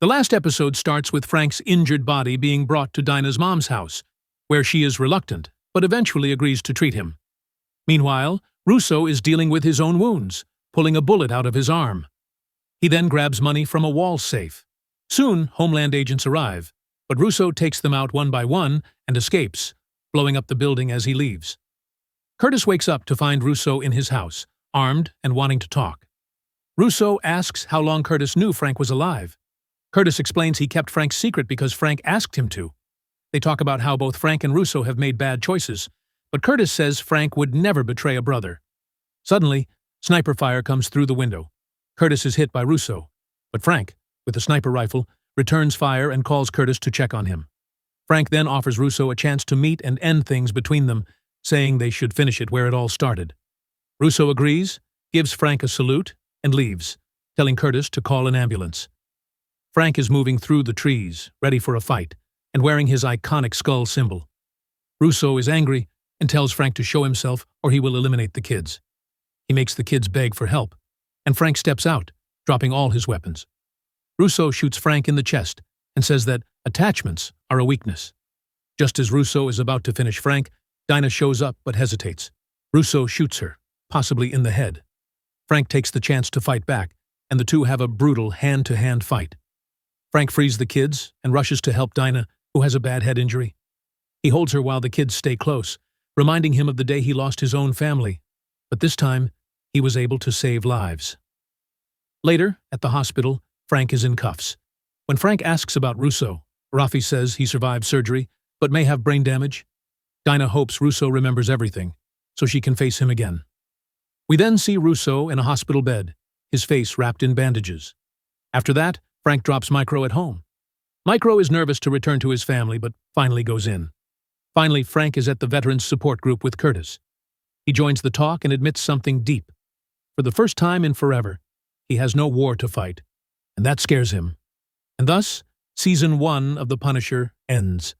The last episode starts with Frank's injured body being brought to Dinah's mom's house, where she is reluctant, but eventually agrees to treat him. Meanwhile, Russo is dealing with his own wounds, pulling a bullet out of his arm. He then grabs money from a wall safe. Soon, Homeland agents arrive, but Russo takes them out one by one and escapes, blowing up the building as he leaves. Curtis wakes up to find Russo in his house, armed and wanting to talk. Russo asks how long Curtis knew Frank was alive. Curtis explains he kept Frank's secret because Frank asked him to. They talk about how both Frank and Russo have made bad choices, but Curtis says Frank would never betray a brother. Suddenly, sniper fire comes through the window. Curtis is hit by Russo, but Frank, with a sniper rifle, returns fire and calls Curtis to check on him. Frank then offers Russo a chance to meet and end things between them, saying they should finish it where it all started. Russo agrees, gives Frank a salute, and leaves, telling Curtis to call an ambulance. Frank is moving through the trees, ready for a fight, and wearing his iconic skull symbol. Russo is angry and tells Frank to show himself or he will eliminate the kids. He makes the kids beg for help, and Frank steps out, dropping all his weapons. Russo shoots Frank in the chest and says that attachments are a weakness. Just as Russo is about to finish Frank, Dinah shows up but hesitates. Russo shoots her, possibly in the head. Frank takes the chance to fight back, and the two have a brutal hand-to-hand fight. Frank frees the kids and rushes to help Dinah, who has a bad head injury. He holds her while the kids stay close, reminding him of the day he lost his own family, but this time he was able to save lives. Later, at the hospital, Frank is in cuffs. When Frank asks about Russo, Rafi says he survived surgery, but may have brain damage. Dinah hopes Russo remembers everything, so she can face him again. We then see Russo in a hospital bed, his face wrapped in bandages. After that, Frank drops Micro at home. Micro is nervous to return to his family, but finally goes in. Finally, Frank is at the Veterans Support Group with Curtis. He joins the talk and admits something deep. For the first time in forever, he has no war to fight, and that scares him. And thus, Season 1 of The Punisher ends.